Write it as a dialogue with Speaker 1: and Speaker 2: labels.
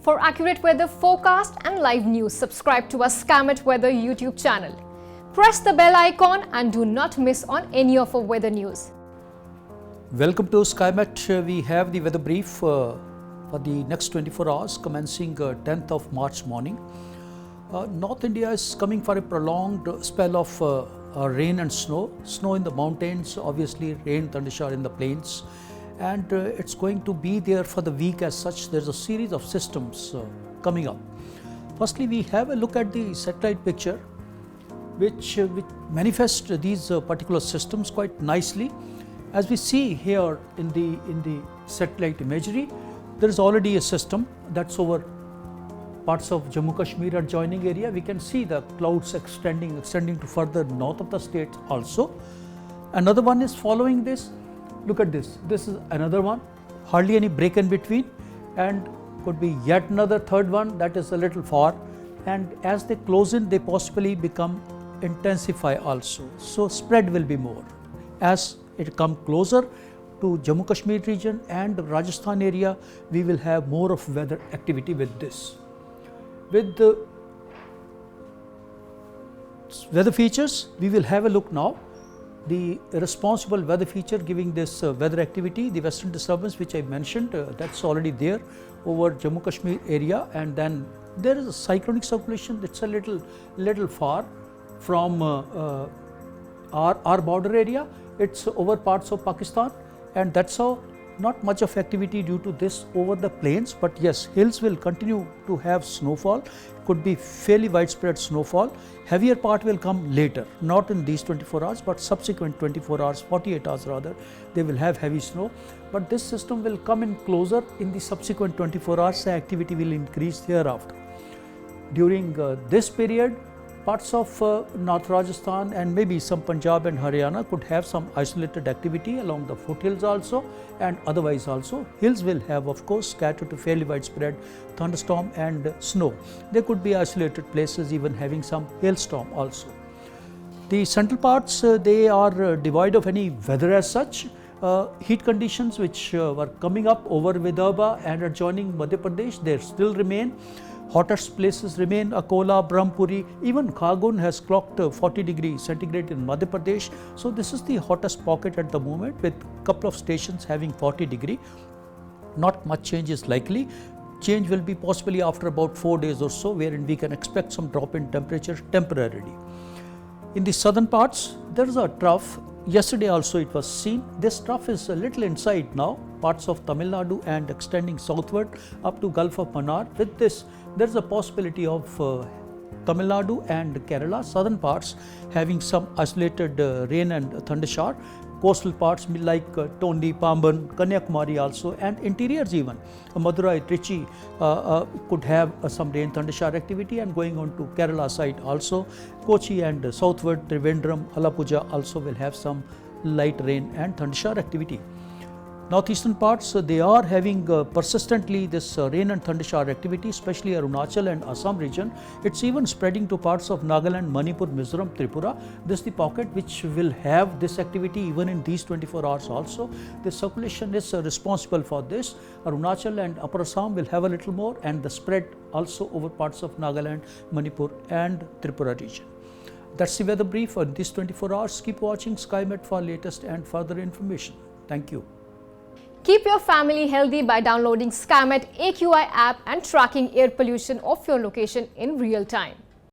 Speaker 1: For accurate weather forecast and live news, subscribe to our Skymet Weather YouTube channel. Press the bell icon and do not miss on any of our weather news.
Speaker 2: Welcome to Skymet. We have the weather brief for the next 24 hours commencing 10th of March morning. North India is coming for a prolonged spell of rain and snow. Snow in the mountains, obviously rain, thundershower in the plains. And it's going to be there for the week as such. There's a series of systems coming up. Firstly, we have a look at the satellite picture which manifests these particular systems quite nicely. As we see here in the satellite imagery, there is already a system that's over parts of Jammu and Kashmir adjoining area. We can see the clouds extending to further north of the state also. Another one is following this. Look at this. This is another one. Hardly any break in between, and could be yet another third one that is a little far. And as they close in, they possibly intensify also. So spread will be more. As it come closer to Jammu and Kashmir region and Rajasthan area, we will have more of weather activity with this. With the weather features, we will have a look now. The responsible weather feature giving this weather activity, the western disturbance which I mentioned, that's already there over Jammu and Kashmir area, and then there is a cyclonic circulation that's a little far from our border area. It's over parts of Pakistan, and that's how not much of activity due to this over the plains, but yes, hills will continue to have snowfall. Could be fairly widespread snowfall. Heavier part will come later, not in these 24 hours, but subsequent 24 hours, 48 hours rather, they will have heavy snow. But this system will come in closer in the subsequent 24 hours, the activity will increase thereafter. During this period, parts of North Rajasthan and maybe some Punjab and Haryana could have some isolated activity along the foothills also, and otherwise also. Hills will have, of course, scattered to fairly widespread thunderstorm and snow. There could be isolated places even having some hailstorm also. The central parts, they are devoid of any weather as such. Heat conditions which were coming up over Vidarbha and adjoining Madhya Pradesh, they still remain. Hottest places remain Akola, Brahmpuri, even Khagun has clocked 40 degrees centigrade in Madhya Pradesh. So this is the hottest pocket at the moment, with couple of stations having 40 degree. Not much change is likely. Change will be possibly after about 4 days or so, wherein we can expect some drop in temperature temporarily. In the southern parts, there is a trough. Yesterday also it was seen. This trough is a little inside now, parts of Tamil Nadu and extending southward up to Gulf of Mannar. With this, there is a possibility of Tamil Nadu and Kerala, southern parts having some isolated rain and thundershower. Coastal parts like Tondi, Pamban, Kanyakumari also, and interiors even. Madurai, Trichy could have some rain thundershower activity, and going on to Kerala side also. Kochi and southward Trivandrum, Alappuzha also will have some light rain and thundershower activity. Northeastern parts, they are having persistently this rain and thundershower activity, especially Arunachal and Assam region. It's even spreading to parts of Nagaland, Manipur, Mizoram, Tripura. This is the pocket which will have this activity even in these 24 hours also. The circulation is responsible for this. Arunachal and Upper Assam will have a little more, and the spread also over parts of Nagaland, Manipur and Tripura region. That's the weather brief for these 24 hours. Keep watching Skymet for latest and further information. Thank you.
Speaker 1: Keep your family healthy by downloading Skymet AQI app and tracking air pollution of your location in real time.